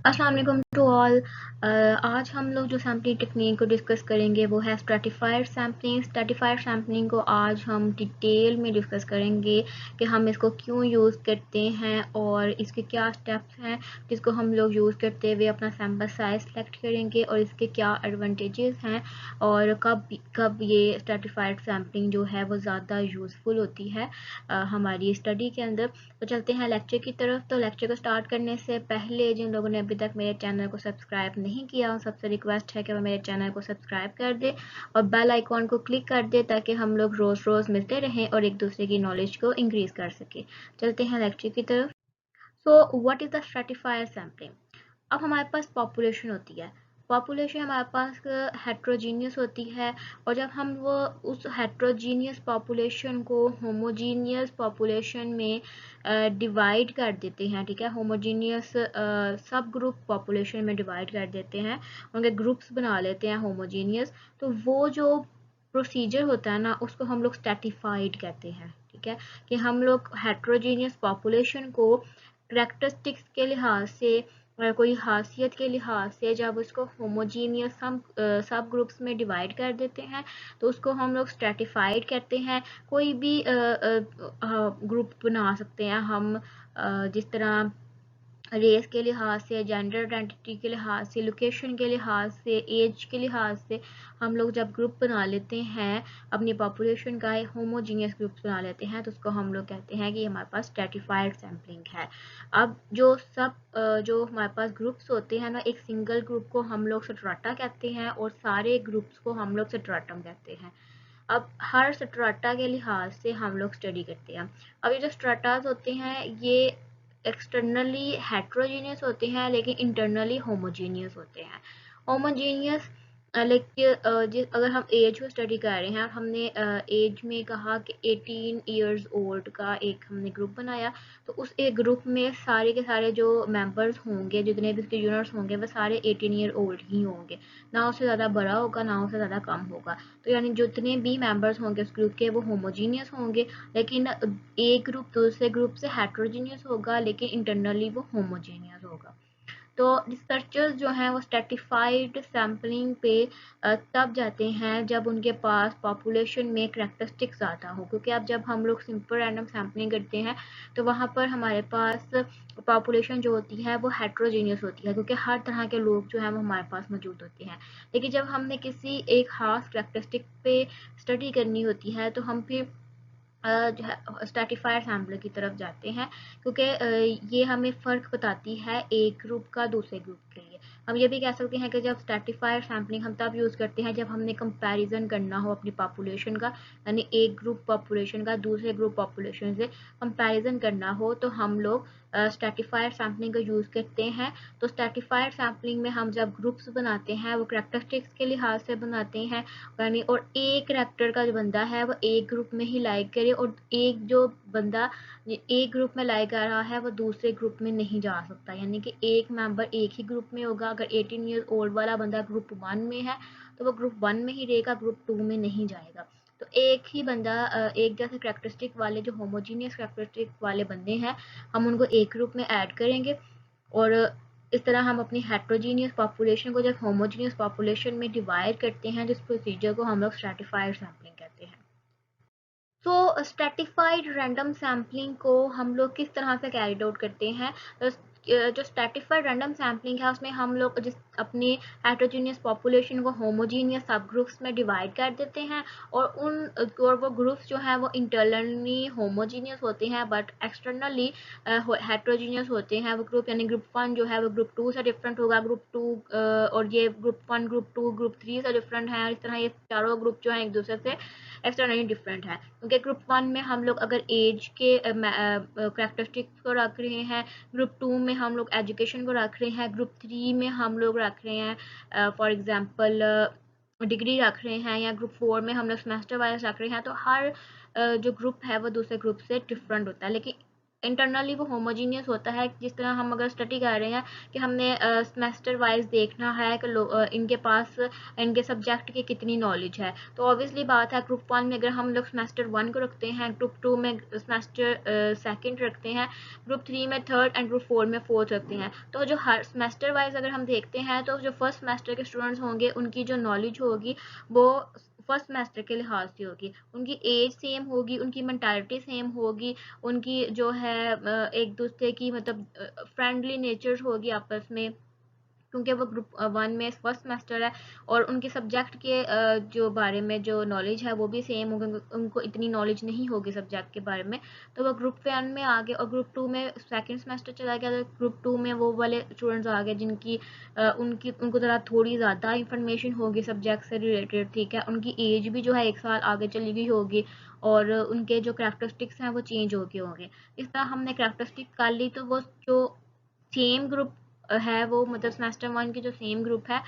अस्सलाम वालेकुम to all. आज हम लोग जो सैम्पलिंग टेक्निक को डिस्कस करेंगे वो है स्ट्रैटिफाइड सैम्पलिंग। स्ट्रैटिफाइड सैम्पलिंग को आज हम डिटेल में डिस्कस करेंगे कि हम इसको क्यों यूज़ करते हैं और इसके क्या स्टेप्स हैं जिसको हम लोग यूज़ करते हुए अपना सैम्पल साइज सेलेक्ट करेंगे और इसके क्या एडवांटेजेस हैं और कब कब ये स्ट्रैटिफाइड सैम्पलिंग जो है वो ज़्यादा यूज़फुल होती है हमारी स्टडी के अंदर। तो चलते हैं लेक्चर की तरफ। तो लेक्चर को स्टार्ट करने से पहले जिन लोगों ने अभी तक मेरे चैनल को सब्सक्राइब नहीं किया उन सबसे रिक्वेस्ट है कि वो मेरे चैनल को सब्सक्राइब कर दे और बेल आइकॉन को क्लिक कर दे ताकि हम लोग रोज़ रोज़ मिलते रहें और एक दूसरे की नॉलेज को इंक्रीज कर सके। चलते हैं लेक्चर की तरफ। So what is the stratifier sampling. अब हमारे पास पॉपुलेशन होती है। पॉपुलेशन हमारे पास हेट्रोजीनियस होती है और जब हम वो उस हेट्रोजीनियस पॉपुलेशन को होमोजीनियस पॉपुलेशन में डिवाइड कर देते हैं, ठीक है, होमोजीनियस सब ग्रुप पॉपुलेशन में डिवाइड कर देते हैं, उनके ग्रुप्स बना लेते हैं होमोजीनियस, तो वो जो प्रोसीजर होता है ना उसको हम लोग स्ट्रैटिफाइड कहते हैं। ठीक है, कि हम लोग हेट्रोजीनियस पॉपुलेशन को करेक्टरिस्टिक्स के लिहाज से कोई खासियत के लिहाज से जब उसको होमोजीनियस सब ग्रुप्स में डिवाइड कर देते हैं तो उसको हम लोग स्ट्रैटिफाइड कहते हैं। कोई भी ग्रुप बना सकते हैं हम, जिस तरह रेस के लिहाज से, जेंडर आइडेंटिटी के लिहाज से, लोकेशन के लिहाज से, एज के लिहाज से हम लोग जब ग्रुप बना लेते हैं अपनी पॉपुलेशन का, होमोजीनियस ग्रुप बना लेते हैं तो उसको हम लोग कहते हैं कि हमारे पास स्ट्रैटिफाइड सैम्पलिंग है। अब जो हमारे पास ग्रुप्स होते हैं ना, एक सिंगल ग्रुप को हम लोग स्ट्राटा कहते हैं और सारे ग्रुप्स को हम लोग स्ट्राटम कहते हैं। अब हर स्ट्राटा के लिहाज से हम लोग स्टडी करते हैं। अब ये जो स्ट्राटास होते हैं ये एक्सटर्नली हेट्रोजीनियस होते हैं लेकिन इंटरनली होमोजीनियस होते हैं। होमोजीनियस अगर हम एज को स्टडी कर रहे हैं, हमने एज में कहा कि 18 इयर्स ओल्ड का एक हमने ग्रुप बनाया, तो उस एक ग्रुप में सारे के सारे जो मेंबर्स होंगे, जितने भी उसके यूनिट्स होंगे, वो सारे 18 ईयर ओल्ड ही होंगे, ना उससे ज़्यादा बड़ा होगा ना उससे ज़्यादा कम होगा। तो यानी जितने भी मेंबर्स होंगे उस ग्रुप के वो होमोजीनियस होंगे, लेकिन एक ग्रुप दूसरे ग्रुप से हेट्रोजीनियस होगा लेकिन इंटरनली वो होमोजीनियस होगा। तो रिसर्चर्स जो हैं वो स्ट्रैटिफाइड सैम्पलिंग पे तब जाते हैं जब उनके पास पॉपुलेशन में करैक्टरिस्टिक्स ज़्यादा हो, क्योंकि अब जब हम लोग सिंपल रैंडम सैम्पलिंग करते हैं तो वहाँ पर हमारे पास पॉपुलेशन जो होती है वो हेट्रोजीनियस होती है, क्योंकि हर तरह के लोग जो हैं वो हमारे पास मौजूद होते हैं। लेकिन जब हमने किसी एक खास करैक्टरिस्टिक पे स्टडी करनी होती है तो हम फिर जो है स्ट्रैटिफाइड सैम्पल की तरफ जाते हैं, क्योंकि ये हमें फ़र्क बताती है एक ग्रुप का दूसरे ग्रुप के लिए। हम ये भी कह सकते हैं कि जब स्ट्रैटिफाइड सैम्पलिंग हम तब यूज़ करते हैं जब हमने कंपैरिजन करना हो अपनी पॉपुलेशन का, यानी एक ग्रुप पॉपुलेशन का दूसरे ग्रुप पॉपुलेशन से कंपैरिजन करना हो तो हम लोग स्ट्रैटिफाइड सैम्पलिंग का यूज़ करते हैं। तो स्ट्रैटिफाइड सैम्पलिंग में हम जब ग्रुप्स बनाते हैं वो करैक्टरिस्टिक्स के लिहाज से बनाते हैं, यानी और एक करैक्टर का जो बंदा है वो एक ग्रुप में ही लाइक करे और एक जो बंदा एक ग्रुप में लाइक कर रहा है वो दूसरे ग्रुप में नहीं जा सकता, यानी कि एक मेंबर एक ही ग्रुप में होगा। अगर 18 ईयर ओल्ड वाला बंदा ग्रुप 1 में है तो वो ग्रुप 1 में ही रहेगा, ग्रुप 2 में नहीं जाएगा। तो एक ही बंदा एक जैसे करैक्टरिस्टिक वाले जो होमोजीनियस करैक्टरिस्टिक वाले बंदे हैं हम उनको एक ग्रुप में ऐड करेंगे और इस तरह हम अपनी हेट्रोजीनियस पॉपुलेशन को जब होमोजीनियस पॉपुलेशन में डिवाइड करते हैं, जिस प्रोसीजर को हम लोग स्ट्रैटिफाइड सैम्पलिंग कहते हैं। तो स्ट्रैटिफाइड रैंडम सैम्पलिंग को हम लोग किस तरह से कैरिड आउट करते हैं। जो स्ट्रैटिफाइड रैंडम सैम्पलिंग है उसमें हम लोग जिस अपनी हेट्रोजीनियस पॉपुलेशन को होमोजीनियस सब ग्रुप्स में डिवाइड कर देते हैं और वो ग्रुप्स जो हैं वो इंटरनली होमोजीनियस होते हैं बट एक्सटर्नली हेट्रोजीनियस होते हैं वो ग्रुप, यानी ग्रुप 1 जो है वो ग्रुप 2 से डिफरेंट होगा, ग्रुप 2 और ये ग्रुप 1 ग्रुप 2 ग्रुप 3 से डिफरेंट है, और इस तरह ये चारों ग्रुप जो हैं एक दूसरे से एक्सटर्नली डिफरेंट है। क्योंकि ग्रुप 1 में हम लोग अगर एज के करैक्टरिस्टिक्स को रख रहे हैं, ग्रुप 2 में हम लोग एजुकेशन को रख रहे हैं, ग्रुप 3 में हम लोग रख रहे हैं फॉर एग्जांपल डिग्री रख रहे हैं, या ग्रुप 4 में हम लोग सेमेस्टर वाइज रख रहे हैं, तो हर जो ग्रुप है वो दूसरे ग्रुप से डिफरेंट होता है। लेकिन इंटरनली वो होमोजीनियस होता है। जिस तरह हम अगर स्टडी कर रहे हैं कि हमने सेमेस्टर वाइज देखना है कि इनके पास इनके सब्जेक्ट की कितनी नॉलेज है, तो ऑब्वियसली बात है ग्रुप 1 में अगर हम लोग सेमेस्टर 1 को रखते हैं, ग्रुप 2 में सेमेस्टर सेकंड रखते हैं, ग्रुप 3 में थर्ड एंड ग्रुप 4 में फोर्थ रखते हैं, तो जो हर सेमेस्टर वाइज अगर हम देखते हैं तो जो फर्स्ट सेमेस्टर के स्टूडेंट्स होंगे उनकी जो नॉलेज होगी वो फर्स्ट सेमेस्टर के लिहाज से होगी, उनकी एज सेम होगी, उनकी मेंटालिटी सेम होगी, उनकी जो है एक दूसरे की मतलब फ्रेंडली नेचर होगी आपस में, क्योंकि वो ग्रुप 1 में फर्स्ट सेमेस्टर है और उनके सब्जेक्ट के जो बारे में जो नॉलेज है वो भी सेम होगी, उनको इतनी नॉलेज नहीं होगी सब्जेक्ट के बारे में, तो वो ग्रुप 1 में आ गए और ग्रुप 2 में सेकंड सेमेस्टर चला गया, तो ग्रुप 2 में वो वाले स्टूडेंट्स आ गए जिनकी उनको ज़रा थोड़ी ज़्यादा इंफॉर्मेशन होगी सब्जेक्ट से रिलेटेड, ठीक है, उनकी एज भी जो है 1 साल आगे चली गई होगी और उनके जो करैक्टरिस्टिक्स हैं वो चेंज हो गए होंगे। इस तरह हमने करैक्टरिस्टिक कर ली, तो वो जो सेम ग्रुप है वो मतलब सेमेस्टर 1 की जो सेम ग्रुप है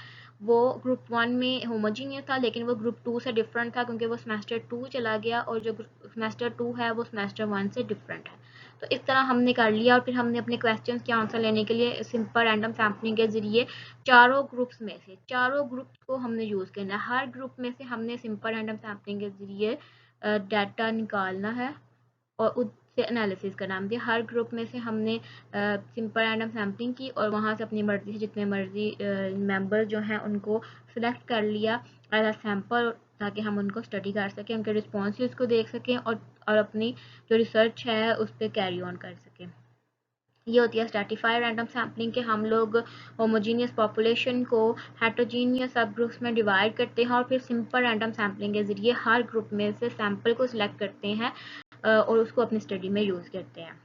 वो ग्रुप 1 में होमोजीनियस था, लेकिन वो ग्रुप 2 से डिफरेंट था क्योंकि वो सेमेस्टर 2 चला गया और जो सेमेस्टर 2 है वो सेमेस्टर 1 से डिफरेंट है। तो इस तरह हमने कर लिया और फिर हमने अपने क्वेश्चंस के आंसर लेने के लिए सिंपल रैंडम सैम्पलिंग के ज़रिए चारों ग्रुप्स में से चारों ग्रुप्स को हमने यूज़ करना है। हर ग्रुप में से हमने सिंपल रैंडम सैम्पलिंग के ज़रिए डाटा निकालना है और उससे एनालिसिस का नाम दिया। हर ग्रुप में से हमने सिंपल रैंडम सैम्पलिंग की और वहाँ से अपनी मर्ज़ी से जितने मर्ज़ी मेंबर जो हैं उनको सिलेक्ट कर लिया एज अ सैम्पल, ताकि हम उनको स्टडी कर सकें, उनके रिस्पॉन्सेज को देख सकें और अपनी जो रिसर्च है उस पर कैरी ऑन कर सकें। ये होती है स्ट्रैटिफाइड रैंडम सैम्पलिंग के हम लोग होमोजीनियस पॉपुलेशन को हेटेरोजीनियस सब ग्रुप्स में डिवाइड करते हैं और फिर सिंपल रैंडम सैम्पलिंग के ज़रिए हर ग्रुप में से सैम्पल को सिलेक्ट करते हैं और उसको अपनी स्टडी में यूज़ करते हैं।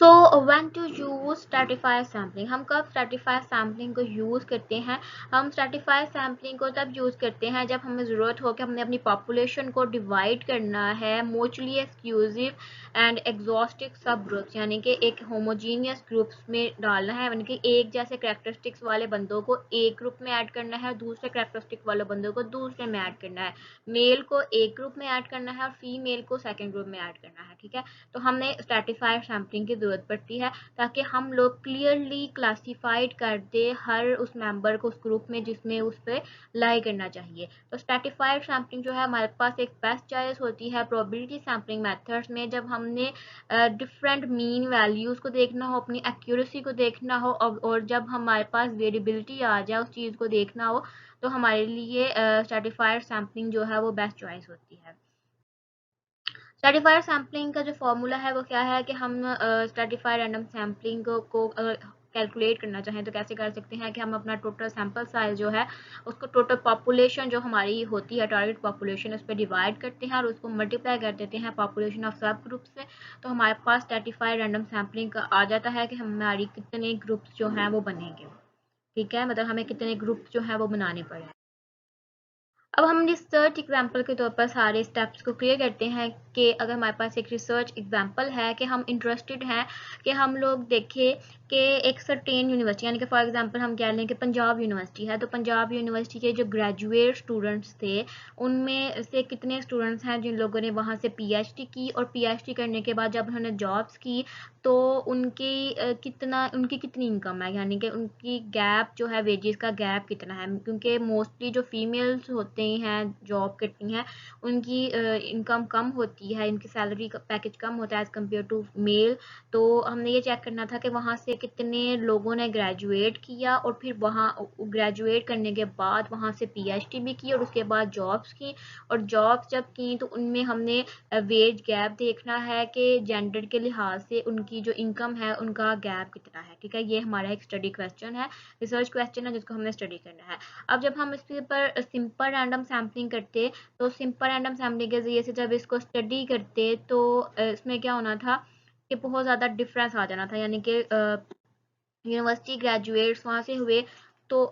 तो when to use stratified sampling, हम कब स्ट्रैटिफाइड सैम्पलिंग को यूज़ करते हैं? हम स्ट्रैटिफाइड सैम्पलिंग को तब यूज़ करते हैं जब हमें ज़रूरत हो कि हमने अपनी पॉपुलेशन को डिवाइड करना है म्यूचुअली एक्सक्लूसिव एंड एग्जॉस्टिव सब ग्रुप्स, यानी कि एक होमोजीनियस ग्रुप्स में डालना है, यानी कि एक जैसे कैरेक्टरिस्टिक्स वाले बंदों को एक ग्रुप में ऐड करना है, दूसरे कैरेक्टरिस्टिक वाले बंदों को दूसरे में ऐड करना है, मेल को एक ग्रुप में ऐड करना है और फीमेल को सेकेंड ग्रुप में ऐड करना है, ठीक है। तो हमने स्ट्रैटिफाइड सैम्पलिंग की ज़रूरत पड़ती है ताकि हम लोग क्लियरली क्लासिफाइड कर दे हर उस मेंबर को उस ग्रुप में जिसमें उस पर लाई करना चाहिए। तो स्ट्रैटिफाइड सैम्पलिंग जो है हमारे पास एक बेस्ट चॉइस होती है प्रोबेबिलिटी सैम्पलिंग मेथड्स में, जब हमने डिफरेंट मीन वैल्यूज़ को देखना हो, अपनी एक्यूरेसी को देखना हो और जब हमारे पास वेरिएबिलिटी आ जाए उस चीज़ को देखना हो, तो हमारे लिए स्ट्रैटिफाइड सैम्पलिंग जो है वो बेस्ट चॉइस होती है। स्ट्रैटिफाइड सैम्पलिंग का जो फॉर्मूला है वो क्या है कि हम स्ट्रैटिफाइड रैंडम सैम्पलिंग को कैलकुलेट करना चाहें तो कैसे कर सकते हैं कि हम अपना टोटल सैंपल साइज जो है उसको टोटल पॉपुलेशन जो हमारी होती है टारगेट पॉपुलेशन उस पर डिवाइड करते हैं और उसको मल्टीप्लाई कर देते हैं पॉपुलेशन ऑफ सब ग्रुप से, तो हमारे पास स्ट्रैटिफाइड रैंडम सैम्पलिंग का आ जाता है कि हमारी कितने ग्रुप्स जो हैं वो बनेंगे, ठीक है, मतलब हमें कितने ग्रुप्स जो हैं वो बनाने पड़े। अब हम रिसर्च एग्जाम्पल के तौर पर सारे स्टेप्स को क्लियर करते हैं कि अगर हमारे पास एक रिसर्च एग्जाम्पल है कि हम इंटरेस्टेड हैं कि हम लोग देखें कि एक सर्टेन यूनिवर्सिटी, यानी कि फॉर एग्जांपल हम कह लें कि पंजाब यूनिवर्सिटी है, तो पंजाब यूनिवर्सिटी के जो ग्रेजुएट स्टूडेंट्स थे उनमें से कितने स्टूडेंट्स हैं जिन लोगों ने वहाँ से पीएचडी की और पीएचडी करने के बाद जब उन्होंने जॉब्स की तो उनकी कितनी इनकम है, यानी कि उनकी गैप जो है वेजेस का गैप कितना है, क्योंकि मोस्टली जो फीमेल्स होते हैं जॉब करती हैं उनकी इनकम कम होती है, इनकी सैलरी पैकेज कम होता है एज़ कम्पेयर टू मेल। तो हमने ये चेक करना था कि वहाँ से कितने लोगों ने ग्रेजुएट किया और फिर वहाँ ग्रेजुएट करने के बाद वहाँ से पीएचडी भी की और उसके बाद जॉब्स की, और जॉब्स जब की तो उनमें हमने वेज गैप देखना है कि जेंडर के लिहाज से उनकी जो इनकम है उनका गैप कितना है, ठीक है। ये हमारा एक स्टडी क्वेश्चन है, रिसर्च क्वेश्चन है जिसको हमने स्टडी करना है। अब जब हम इसके ऊपर सिंपल रैंडम सैम्पलिंग करते तो सिंपल रैंडम सैम्पलिंग के जरिए से जब इसको स्टडी करते तो इसमें क्या होना था कि बहुत ज़्यादा डिफरेंस आ जाना था, यानी कि यूनिवर्सिटी ग्रेजुएट्स वहाँ से हुए तो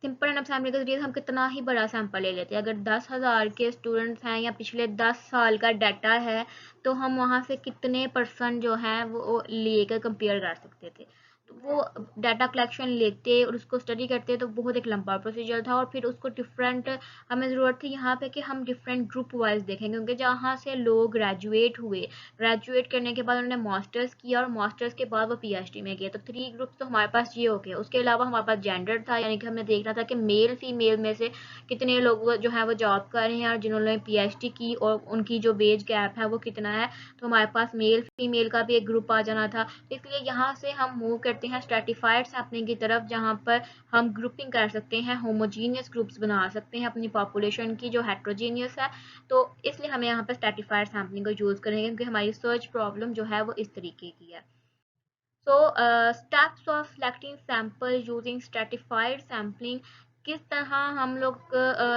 सिंपल रैंडम सैम्पलिंग के जरिए हम कितना ही बड़ा सैंपल ले लेते हैं, अगर 10,000 के स्टूडेंट्स हैं या पिछले 10 साल का डाटा है तो हम वहाँ से कितने % जो हैं वो लेकर कंपेयर कर सकते थे। वो डाटा कलेक्शन लेते और उसको स्टडी करते तो बहुत एक लंबा प्रोसीजर था, और फिर उसको डिफरेंट हमें ज़रूरत थी यहाँ पे कि हम डिफरेंट ग्रुप वाइज देखें, क्योंकि जहाँ से लोग ग्रेजुएट हुए, ग्रेजुएट करने के बाद उन्होंने मास्टर्स किया और मास्टर्स के बाद वो पीएचडी में गए, तो 3 ग्रुप तो हमारे पास ये हो गए। उसके अलावा हमारे पास जेंडर था, यानी कि हमने देखना था कि मेल फीमेल में से कितने लोग जो है वो जॉब कर रहे हैं और जिन्होंने पीएचडी की और उनकी जो वेज गैप है वो कितना है, तो हमारे पास मेल फीमेल का भी एक ग्रुप आ जाना था। इसलिए यहाँ से हम मूव करते हैं स्ट्रेटिफाइड सैम्पलिंग की तरफ, जहाँ पर हम ग्रुपिंग कर सकते हैं, होमोजीनियस ग्रुप्स बना सकते हैं अपनी पॉपुलेशन की जो हेट्रोजीनियस है। तो इसलिए हमें यहाँ पर स्ट्रेटिफाइड सैम्पलिंग को यूज़ करेंगे, क्योंकि हमारी सर्च प्रॉब्लम जो है वो इस तरीके की है। So, steps of selecting sample using stratified sampling, किस तरह हम लोग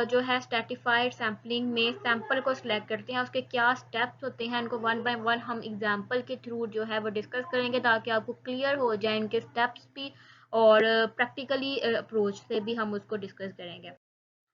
जो है स्ट्रेटिफाइड सैम्पलिंग में सैंपल को सिलेक्ट करते हैं, उसके क्या स्टेप्स होते हैं, इनको वन बाय वन हम एग्जांपल के थ्रू जो है वो डिस्कस करेंगे, ताकि आपको क्लियर हो जाए इनके स्टेप्स भी, और प्रैक्टिकली अप्रोच से भी हम उसको डिस्कस करेंगे।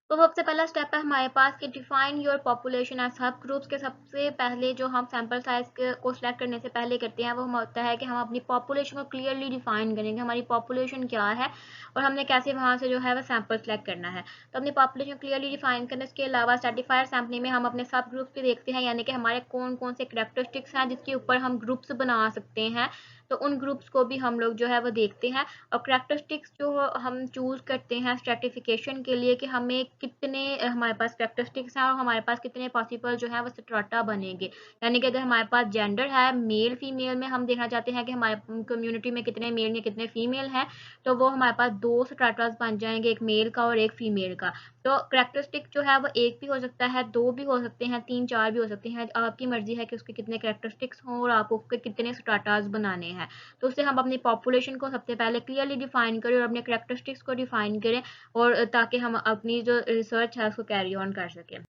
तो सबसे पहला स्टेप है हमारे पास कि डिफाइन योर पॉपुलेशन एज सब ग्रुप्स के। सबसे पहले जो हम सैंपल साइज को सिलेक्ट करने से पहले करते हैं वो हम होता है कि हम अपनी पॉपुलेशन को क्लियरली डिफाइन करेंगे, हमारी पॉपुलेशन क्या है और हमने कैसे वहाँ से जो है वो सैंपल सेलेक्ट करना है। तो अपनी पॉपुलेशन क्लियरली डिफाइन करने के अलावा सर्टिफाइड सैम्पलिंग में हम अपने सब ग्रुप्स भी देखते हैं, यानी कि हमारे कौन कौन से करेक्टरिस्टिक्स हैं जिसके ऊपर हम ग्रुप्स बना सकते हैं, तो उन ग्रुप्स को भी हम लोग जो है वो देखते हैं। और करेक्टरिस्टिक्स जो हम चूज करते हैं स्ट्रेटिफिकेशन के लिए कि हमें कितने हमारे पास करेक्टरिस्टिक्स हैं और हमारे पास कितने पॉसिबल जो है वो स्ट्राटा बनेंगे, यानी कि अगर हमारे पास जेंडर है मेल फीमेल में हम देखना चाहते हैं कि हमारे कम्युनिटी में कितने मेल या कितने फीमेल हैं, तो वो हमारे पास 2 स्ट्राटास बन जाएंगे, एक मेल का और एक फीमेल का। तो करेक्टरिस्टिक जो है वो एक भी हो सकता है, 2 भी हो सकते हैं, 3 4 भी हो सकते हैं, आपकी मर्जी है कि उसके कितने करेक्टरिस्टिक्स हों और आपको उसके कितने स्ट्राटास बनाने हैं। तो उससे हम अपनी पॉपुलेशन को सबसे पहले क्लियरली डिफाइन करें और अपने करेक्टरिस्टिक्स को डिफाइन करें, और ताकि हम अपनी जो रिसर्च है उसको कैरी ऑन कर सकें।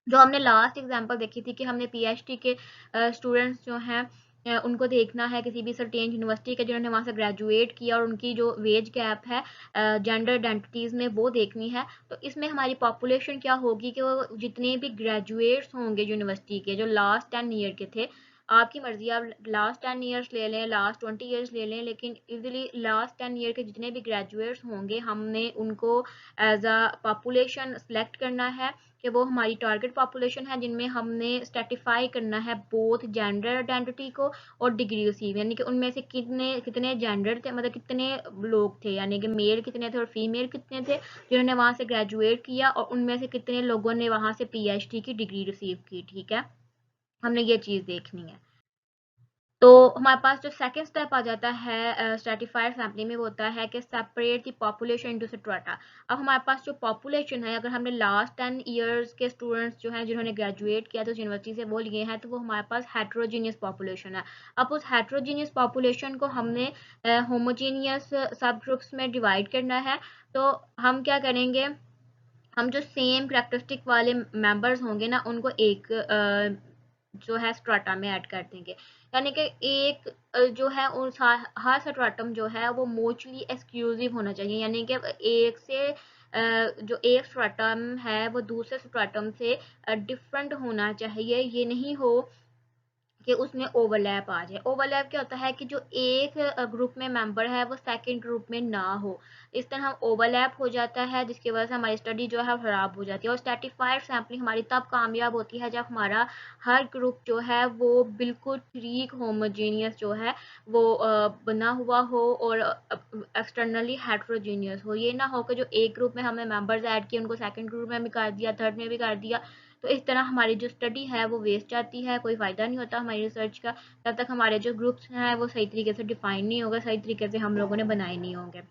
जो हमने लास्ट एग्जांपल देखी थी कि हमने पीएचडी के स्टूडेंट्स जो हैं उनको देखना है किसी भी सर्टेन यूनिवर्सिटी के जिन्होंने वहाँ से ग्रेजुएट किया और उनकी जो वेज गैप है जेंडर आइडेंटिटीज़ में वो देखनी है। तो इसमें हमारी पॉपुलेशन क्या होगी कि वो जितने भी ग्रेजुएट्स होंगे यूनिवर्सिटी के जो लास्ट 10 ईयर के थे, आपकी मर्जी आप लास्ट 10 ईयर्स ले लें, लास्ट 20 ईयर्स ले लें, लेकिन इजीली लास्ट 10 ईयर के जितने भी ग्रेजुएट्स होंगे हमने उनको एज अ पॉपुलेशन सेलेक्ट करना है कि वो हमारी टारगेट पॉपुलेशन है, जिनमें हमने स्ट्रेटिफाई करना है बोथ जेंडर आइडेंटिटी को और डिग्री रिसीव, यानी कि उनमें से कितने कितने जेंडर थे, मतलब कितने लोग थे, यानी कि मेल कितने थे और फीमेल कितने थे जिन्होंने वहाँ से ग्रेजुएट किया, और उनमें से कितने लोगों ने वहाँ से पीएचडी की डिग्री रिसीव की। ठीक है, हमने ये चीज़ देखनी है। तो हमारे पास जो सेकंड स्टेप आ जाता है स्ट्रेटिफाइड सैम्पलिंग में, वो होता है कि separate the population into strata. अब हमारे पास जो पॉपुलेशन है, अगर हमने लास्ट 10 इयर्स के स्टूडेंट्स जो हैं जिन्होंने ग्रेजुएट किया तो यूनिवर्सिटी से वो लिए हैं, तो वो हमारे पास हेट्रोजीनियस पॉपुलेशन है। अब उस हेट्रोजीनियस पॉपुलेशन को हमने होमोजीनियस सब ग्रुप्स में डिवाइड करना है। तो हम क्या करेंगे, हम जो सेम करेक्टरिस्टिक वाले मेंबर्स होंगे ना उनको एक जो है स्ट्राटा में ऐड कर देंगे, यानी कि एक जो है उस हर स्ट्राटम जो है वो म्यूचुअली एक्सक्लूसिव होना चाहिए, यानी कि एक से जो एक स्ट्राटम है वो दूसरे स्ट्राटम से डिफरेंट होना चाहिए, ये नहीं हो कि उसमें ओवरलैप आ जाए। ओवरलैप क्या होता है कि जो एक ग्रुप में मेंबर है वो सेकंड ग्रुप में ना हो, इस तरह ओवरलैप हो जाता है, जिसकी वजह से हमारी स्टडी जो है खराब हो जाती है। और स्ट्रेटिफाइड सैम्पलिंग हमारी तब कामयाब होती है जब हमारा हर ग्रुप जो है वो बिल्कुल ठीक होमोजीनियस जो है वो बना हुआ हो और एक्सटर्नली हेट्रोजीनियस हो। ये ना हो कि जो एक ग्रुप में हमने मेंबर्स ऐड किए उनको सेकंड ग्रुप में भी कर दिया, थर्ड में भी कर दिया, तो इस तरह हमारी जो स्टडी है वो वेस्ट जाती है, कोई फ़ायदा नहीं होता हमारी रिसर्च का, तब तक हमारे जो ग्रुप्स हैं वो सही तरीके से डिफाइन नहीं होगा, सही तरीके से हम लोगों ने बनाए नहीं होंगे।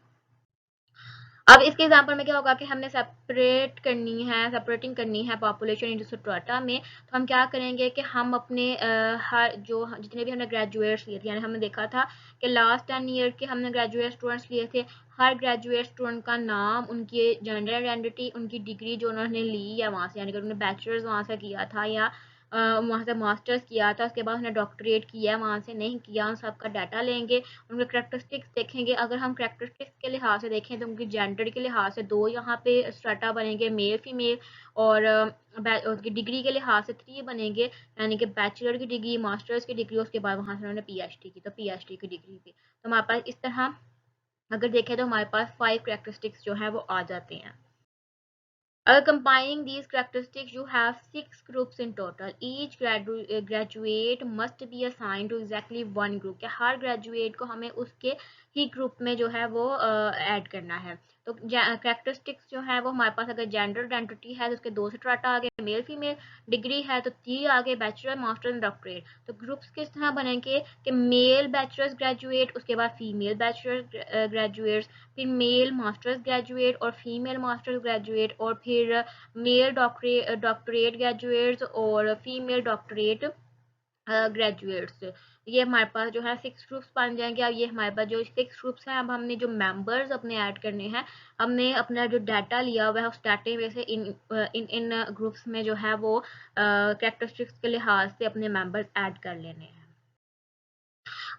अब इसके एग्जाम्पल में क्या होगा कि हमने सेपरेटिंग करनी है पॉपुलेशन इंटू स्ट्रेटा में, तो हम क्या करेंगे कि हम अपने हर जो जितने भी हमने ग्रेजुएट्स लिए थे, यानी हमने देखा था कि लास्ट 10 ईयर के हमने ग्रेजुएट स्टूडेंट्स लिए थे, हर ग्रेजुएट स्टूडेंट का नाम, उनकी जेंडर आइडेंटिटी, उनकी डिग्री जो उन्होंने ली या वहाँ से, यानी कि उन्होंने बैचलर्स वहाँ से किया था या वहाँ से मास्टर्स किया था, उसके बाद उन्होंने डॉक्टरेट किया, वहाँ से नहीं किया, उन सबका डाटा लेंगे, उनके करैक्टरिस्टिक्स देखेंगे। अगर हम करैक्टरिस्टिक्स के लिहाज से देखें तो उनकी जेंडर के लिहाज से 2 यहाँ पे स्ट्राटा बनेंगे, मेल फीमेल, और उसकी डिग्री के लिहाज से 3 बनेंगे, यानी कि बैचलर की डिग्री, मास्टर्स की डिग्री, उसके बाद वहाँ से उन्होंने पीएचडी की, तो पीएचडी की डिग्री भी। तो हमारे पास इस तरह अगर देखें तो हमारे पास 5 करैक्टरिस्टिक्स जो हैं वो आ जाते हैं। Combining these characteristics, you have 6 groups in total. Each graduate must be assigned to exactly one group. कि हर graduate को हमें उसके ही group में जो है वो ऐड करना है। तो characteristics जो है वो हमारे पास, अगर gender identity है तो उसके 2 स्ट्राटा आ गए, मेल फीमेल, डिग्री है तो 3 आ गए, बैचलर, मास्टर एंड डॉक्टरेट। तो ग्रुप्स किस तरह बनेंगे कि मेल बैचलर्स ग्रेजुएट, उसके बाद फीमेल बैचलर ग्रेजुएट्स, फिर मेल मास्टर्स ग्रेजुएट और फीमेल मास्टर्स ग्रेजुएट, और फिर मेल डॉक्टरेट ग्रेजुएट्स और फीमेल डॉक्टरेट ग्रेजुएट्स। ये हमारे पास जो है 6 ग्रुप्स बन जाएंगे। अब ये हमारे पास जो 6 ग्रुप्स हैं, अब हमने जो मेंबर्स अपने ऐड करने हैं, हमने अपना जो डाटा लिया हुआ है उस डाटे में से इन इन इन ग्रुप्स में जो है वो कैरेक्टरिस्टिक्स के लिहाज से अपने मेंबर्स ऐड कर लेने हैं।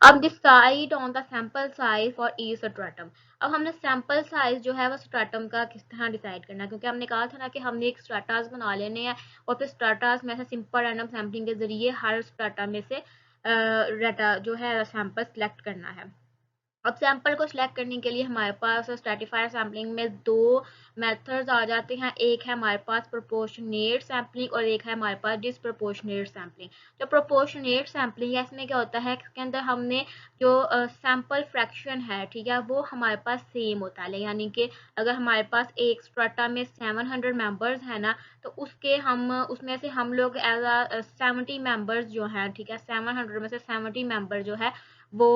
अब decide on the sample size for each stratum. अब हमने सैंपल साइज जो है वो स्ट्रैटम का किस तरह डिसाइड करना है, क्योंकि हमने कहा था ना कि हमने एक स्ट्रैटास बना लेने हैं और फिर स्ट्रैटास में से सिंपल रैंडम सैम्पलिंग के जरिए हर स्ट्रैटा में से डाटा जो है सैंपल सेलेक्ट करना है। अब सैंपल को सिलेक्ट करने के लिए हमारे पास स्ट्रैटिफायर सैम्पलिंग में 2 मेथड्स आ जाते हैं। एक है हमारे पास प्रोपोर्शनेट सैम्पलिंग और एक है हमारे पास डिसप्रोपोर्शनेट सैम्पलिंग। जो प्रोपोर्शनेट सैम्पलिंग है, इसमें क्या होता है, इसके अंदर हमने जो सैंपल फ्रैक्शन है, ठीक है, वो हमारे पास सेम होता है। यानी कि अगर हमारे पास एक स्ट्राटा में 700 मेंबर्स है ना, तो उसमें से हम लोग एज अ 70 मेंबर्स जो हैं, ठीक है, 700 में से 70 मेंबर जो है वो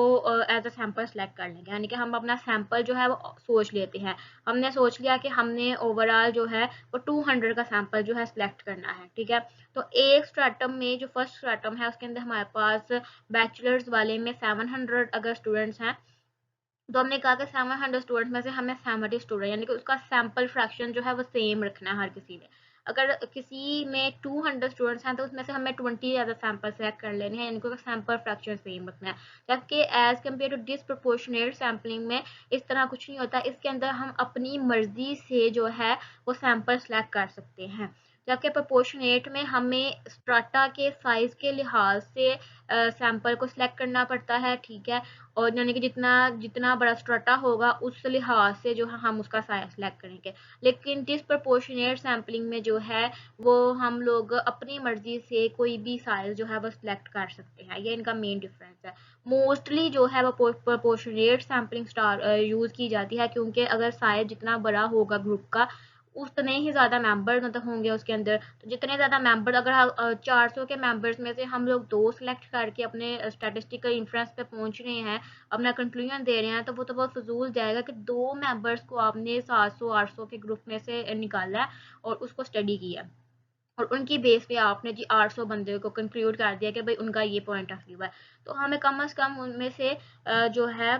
एज अ सैंपल सेलेक्ट कर लेंगे। यानी कि हम अपना सैंपल जो है वो सोच लेते हैं, हमने सोच लिया कि हमने ओवरऑल जो है वो 200 का सैंपल जो है सिलेक्ट करना है, ठीक है। तो एक स्ट्रैटम में, जो फर्स्ट स्ट्रैटम है, उसके अंदर हमारे पास बैचलर्स वाले में 700 अगर स्टूडेंट्स हैं, तो हमने कहा कि 700 स्टूडेंट में से हमें 70 स्टूडेंट, यानी कि उसका सैंपल फ्रैक्शन जो है वो सेम रखना है हर किसी में। अगर किसी में 200 स्टूडेंट्स हैं तो उसमें से हमें 20 ज़्यादा सैंपल सेलेक्ट कर लेने हैं, यानी कि उसका सैंपल फ्रैक्शन सेम रखना है। जबकि as compared to disproportionate sampling में इस तरह कुछ नहीं होता, इसके अंदर हम अपनी मर्जी से जो है वो सैंपल सेलेक्ट कर सकते हैं। जबकि प्रोपोर्शनेट में हमें स्ट्राटा के साइज के लिहाज से सैंपल को सिलेक्ट करना पड़ता है, ठीक है, और यानी कि जितना जितना बड़ा स्ट्राटा होगा उस लिहाज से जो है हम उसका साइज सेलेक्ट करेंगे। लेकिन डिसप्रोपोर्शनेट सैम्पलिंग में जो है वो हम लोग अपनी मर्जी से कोई भी साइज जो है वो सिलेक्ट कर सकते हैं। ये इनका मेन डिफरेंस है। मोस्टली जो है वो प्रोपोर्शनेट सैम्पलिंग यूज़ की जाती है, क्योंकि अगर साइज जितना बड़ा होगा ग्रुप का, उतने ही ज़्यादा मेंबर मतलब होंगे उसके अंदर। तो जितने ज़्यादा मेंबर, अगर 400 के मेंबर्स में से हम लोग 2 सेलेक्ट करके अपने स्टैटिस्टिकल इन्फ्रेंस पे पहुंच रहे हैं, अपना कंक्लूजन दे रहे हैं, तो वो तो बहुत फजूल जाएगा कि 2 मेंबर्स को आपने 700-800 के ग्रुप में से निकाला है और उसको स्टडी किया और उनकी बेस पे आपने जी 800 बंदे को कंक्लूड कर दिया कि भाई उनका ये पॉइंट ऑफ व्यू है। तो हमें कम से कम उनमें से जो है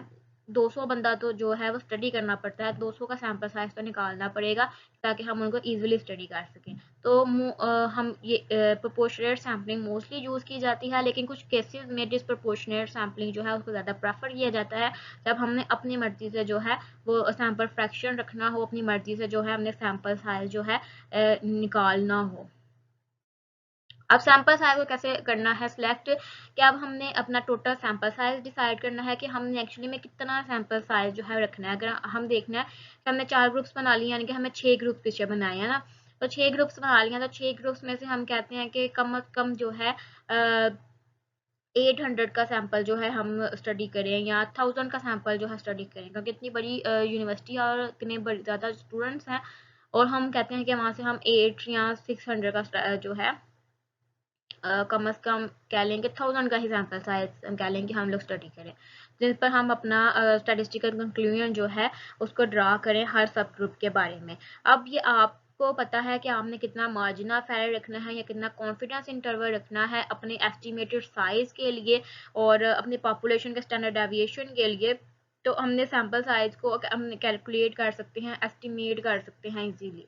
200 बंदा तो जो है वो स्टडी करना पड़ता है, 200 का सैंपल साइज तो निकालना पड़ेगा ताकि हम उनको इजीली स्टडी कर सकें। तो हम ये प्रोपोर्शनेट सैम्पलिंग मोस्टली यूज़ की जाती है, लेकिन कुछ केसेस में डिसप्रोपोर्शनेट सैम्पलिंग जो है उसको ज़्यादा प्रेफर किया जाता है, जब हमने अपनी मर्जी से जो है वो सैंपल फ्रैक्शन रखना हो, अपनी मर्जी से जो है हमने सैंपल साइज जो है निकालना हो। अब सैंपल साइज को कैसे करना है सिलेक्ट, कि अब हमने अपना टोटल सैंपल साइज डिसाइड करना है कि हमने एक्चुअली में कितना सैंपल साइज जो है रखना है। अगर हम देखना है कि हमने 4 ग्रुप्स बना लिए, यानी कि हमें 6 ग्रुप्स पीछे बनाए हैं ना, तो 6 ग्रुप्स बना लिए, तो 6 ग्रुप्स में से हम कहते हैं कि कम से कम जो है 800 का सैंपल जो है हम स्टडी करें या 1000 का सैंपल जो है स्टडी करें, क्योंकि इतनी बड़ी यूनिवर्सिटी और इतने ज़्यादा स्टूडेंट्स हैं, और हम कहते हैं कि वहाँ से हम 8 या 600 का जो है कम से कम कह लेंगे 1000 का ही सैंपल साइज हम कह लेंगे हम लोग स्टडी करें, जिस पर हम अपना स्टैटिस्टिकल कंक्लूजन जो है उसको ड्रा करें हर सब ग्रुप के बारे में। अब ये आपको पता है कि आपने कितना मार्जिन ऑफ एरर रखना है या कितना कॉन्फिडेंस इंटरवल रखना है अपने एस्टिमेटेड साइज के लिए और अपनी पॉपुलेशन के स्टैंडर्ड डेविएशन के लिए। तो हमने सैंपल साइज को हम कैलकुलेट कर सकते हैं, एस्टिमेट कर सकते हैं इजीली।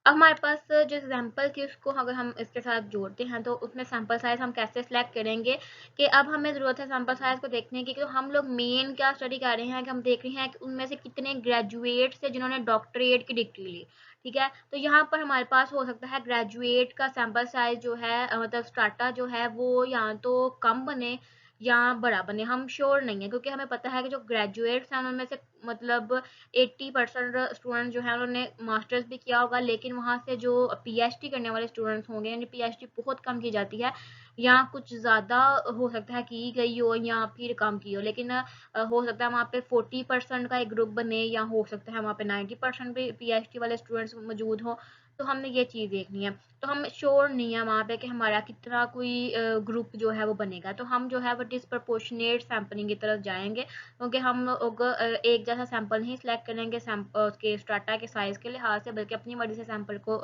अब हमारे पास जो एग्जाम्पल थी उसको अगर हम इसके साथ जोड़ते हैं तो उसमें सैम्पल साइज हम कैसे सिलेक्ट करेंगे कि अब हमें ज़रूरत है सैम्पल साइज को देखने की कि हम लोग मेन क्या स्टडी कर रहे हैं कि हम देख रहे हैं कि उनमें से कितने ग्रेजुएट्स थे जिन्होंने डॉक्टरेट की डिग्री ली। ठीक है, तो यहाँ पर हमारे पास हो सकता है ग्रेजुएट का सैम्पल साइज जो है मतलब स्टार्टा जो है वो या तो कम बने या बड़ा बने, हम श्योर नहीं है क्योंकि हमें पता है कि जो ग्रेजुएट्स हैं उनमें से मतलब 80% स्टूडेंट जो है उन्होंने मास्टर्स भी किया होगा, लेकिन वहाँ से जो पीएचडी करने वाले स्टूडेंट्स होंगे यानी पीएचडी बहुत कम की जाती है या कुछ ज़्यादा हो सकता है की गई हो या फिर कम की हो, लेकिन हो सकता है वहाँ पे 40% का एक ग्रुप बने या हो सकता है वहाँ पे 90% भी पीएचडी वाले स्टूडेंट्स मौजूद हों। तो हमने ये चीज़ देखनी है, तो हम श्योर नहीं है वहाँ पे कि हमारा कितना कोई ग्रुप जो है वो बनेगा, तो हम जो है वो डिसप्रपोर्शनेट सैम्पलिंग की तरफ जाएंगे क्योंकि हम लोग एक जैसा सैंपल नहीं सिलेक्ट करेंगे उसके स्ट्राटा के साइज के लिहाज से, बल्कि अपनी मर्जी से सैंपल को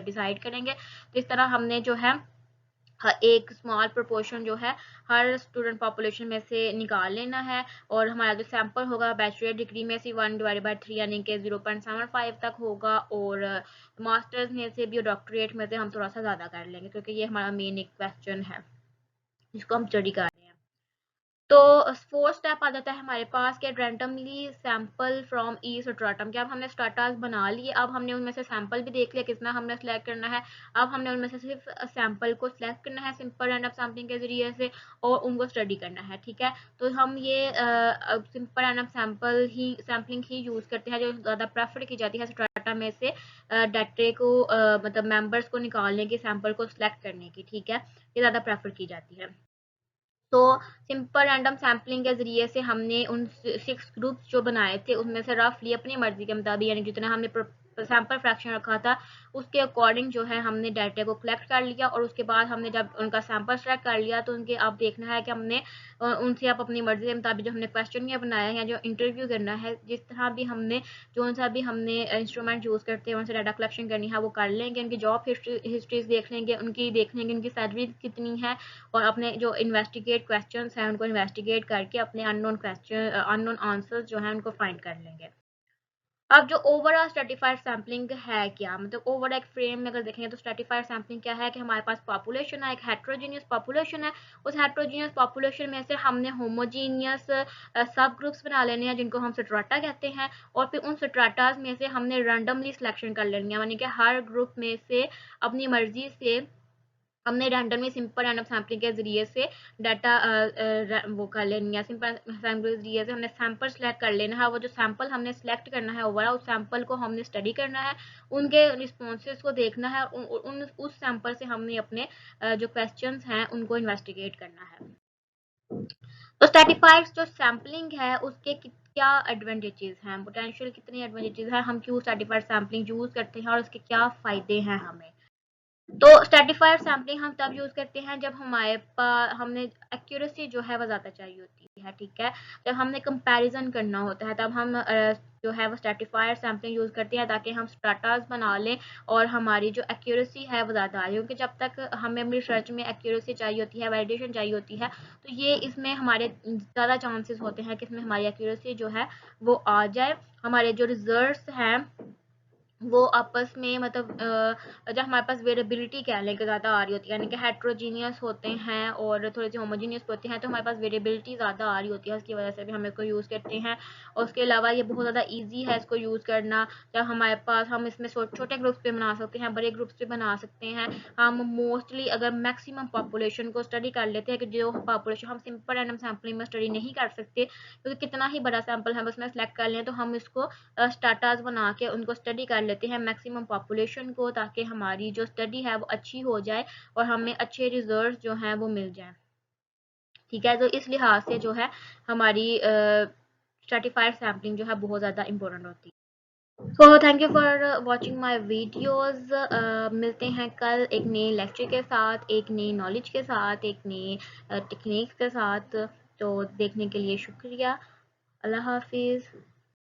डिसाइड करेंगे। तो इस तरह हमने जो है एक स्मॉल प्रोपोर्शन जो है हर स्टूडेंट पॉपुलेशन में से निकाल लेना है और हमारा जो सैंपल होगा बैचलर डिग्री में से 1/3 यानी कि 0.75 तक होगा, और मास्टर्स में से भी और डॉक्टरेट में से हम थोड़ा सा ज़्यादा कर लेंगे क्योंकि ये हमारा मेन एक क्वेश्चन है जिसको हम स्टडी कर रहे हैं। तो फोर्थ स्टेप आ जाता है हमारे पास कि रैंडमली सैंपल फ्रॉम ईच स्ट्राटम, कि अब हमने स्ट्राटास बना लिए, अब हमने उनमें से सैंपल भी देख लिया कितना हमने सेलेक्ट करना है। अब हमने उनमें से सिर्फ सैंपल को सिलेक्ट करना है सिंपल रैंडम सैम्पलिंग के जरिए से और उनको स्टडी करना है। ठीक है, तो हम ये सिंपल रैंडम सैम्पलिंग ही यूज़ करते हैं जो ज़्यादा प्रेफर की जाती है स्ट्राटा में से डाटे को मतलब मेंबर्स को निकालने की, सैंपल को सिलेक्ट करने की। ठीक है, ये ज़्यादा प्रेफर की जाती है। तो सिंपल रैंडम सैम्पलिंग के ज़रिए से हमने उन 6 ग्रुप्स जो बनाए थे उसमें से रफली अपनी मर्जी के मुताबिक यानी जितना हमने सैंपल फ्रैक्शन रखा था उसके अकॉर्डिंग जो है हमने डाटा को कलेक्ट कर लिया, और उसके बाद हमने जब उनका सैंपल सेलेक्ट कर लिया तो उनके अब देखना है कि हमने उनसे आप अपनी मर्जी के मुताबिक जो हमने क्वेश्चन या बनाया है या जो इंटरव्यू करना है, जिस तरह भी हमने जो सा भी हमने इंस्ट्रूमेंट यूज़ करते हैं उनसे डाटा कलेक्शन करनी है वो कर लेंगे, उनकी जॉब हिस्ट्रीज देख लेंगे, उनकी देख लेंगे उनकी सैलरी कितनी है, और अपने जो इन्वेस्टिगेट क्वेश्चंस हैं उनको इन्वेस्टिगेट करके अपने अननोन क्वेश्चन अननोन आंसर्स जो हैं उनको फाइंड कर लेंगे। अब जो ओवरऑल स्ट्रेटिफाइड सैम्पलिंग है क्या, मतलब ओवर एक फ्रेम में अगर देखेंगे तो स्ट्रेटिफाइड सैम्पलिंग क्या है कि हमारे पास पॉपुलेशन है, एक हेट्रोजीनियस पॉपुलेशन है, उस हेट्रोजीनियस पॉपुलेशन में से हमने होमोजीनियस सब ग्रुप्स बना लेने हैं जिनको हम स्ट्राटा कहते हैं, और फिर उन स्ट्राटास में से हमने रैंडमली सिलेक्शन कर लेनी है, यानी कि हर ग्रुप में से अपनी मर्जी से हमने रैंडमली सिंपल रैंडम सैम्पलिंग के जरिए से डाटा वो कर लेनी है, सिंपल सैम्पल के जरिए से हमने सैंपल सेलेक्ट कर लेना है, वो जो सैंपल हमने सेलेक्ट करना है ओवरऑल उस सैंपल को हमने स्टडी करना है, उनके रिस्पॉन्सेज को देखना है, उस सैंपल से हमने अपने जो क्वेश्चंस हैं उनको इन्वेस्टिगेट करना है। तो स्ट्रेटिफाइड जो सैम्पलिंग है उसके क्या एडवांटेजेस हैं, पोटेंशियल कितने एडवांटेजेस हैं, हम क्यों स्ट्रेटिफाइड सैम्पलिंग यूज़ करते हैं और उसके क्या फ़ायदे हैं हमें। तो स्ट्रेटिफाइड सैम्पलिंग हम तब यूज़ करते हैं जब हमारे पास हमने एक्यूरेसी जो है वो ज़्यादा चाहिए होती है। ठीक है, जब हमने कंपैरिजन करना होता है तब हम जो है वो स्ट्रेटिफाइड सैम्पलिंग यूज़ करते हैं ताकि हम स्ट्राटास बना लें और हमारी जो एक्यूरेसी है वो ज़्यादा आ जाए, क्योंकि जब तक हमें अपनी रिसर्च में एक्यूरेसी चाहिए होती है, वैलिडेशन चाहिए होती है, तो ये इसमें हमारे ज़्यादा चांसेस होते हैं कि इसमें हमारी एक्यूरेसी जो है वो आ जाए, हमारे जो रिजल्ट्स हैं वो आपस में मतलब जब हमारे पास वेरिएबिलिटी कह लें कि ज़्यादा आ रही होती है, यानी कि हेट्रोजीनियस होते हैं और थोड़े से होमोजीनियस होते हैं, तो हमारे पास वेरिएबिलिटी ज़्यादा आ रही होती है, उसकी वजह से भी हम इसको यूज़ करते हैं। और उसके अलावा ये बहुत ज़्यादा ईजी है इसको यूज़ करना, जब हमारे पास हम इसमें छोटे ग्रुप्स पे बना सकते हैं, बड़े ग्रुप्स पे बना सकते हैं, हम मोस्टली अगर मैक्सिमम पॉपुलेशन को स्टडी कर लेते हैं कि जो पॉपुलेशन हम सिंपल रैंडम सैम्पलिंग में स्टडी नहीं कर सकते, क्योंकि कितना ही बड़ा सैम्पल हम उसमें सेलेक्ट कर लें तो हम इसको स्टाटास बना के उनको स्टडी कर लेते हैं मैक्सिमम पॉपुलेशन को, ताकि हमारी जो स्टडी है वो अच्छी हो जाए और हमें अच्छे रिजल्ट जो हैं वो मिल जाए। ठीक है, तो इस लिहाज से जो है हमारी स्ट्रेटिफाइड सैम्पलिंग जो है बहुत ज़्यादा इंपॉर्टेंट होती है। So thank you for watching my videos. मिलते हैं कल एक नए लेक्चर के साथ, एक नई नॉलेज के साथ, एक नई टेक्निक्स के साथ। तो देखने के लिए शुक्रिया। अल्लाह हाफिज़।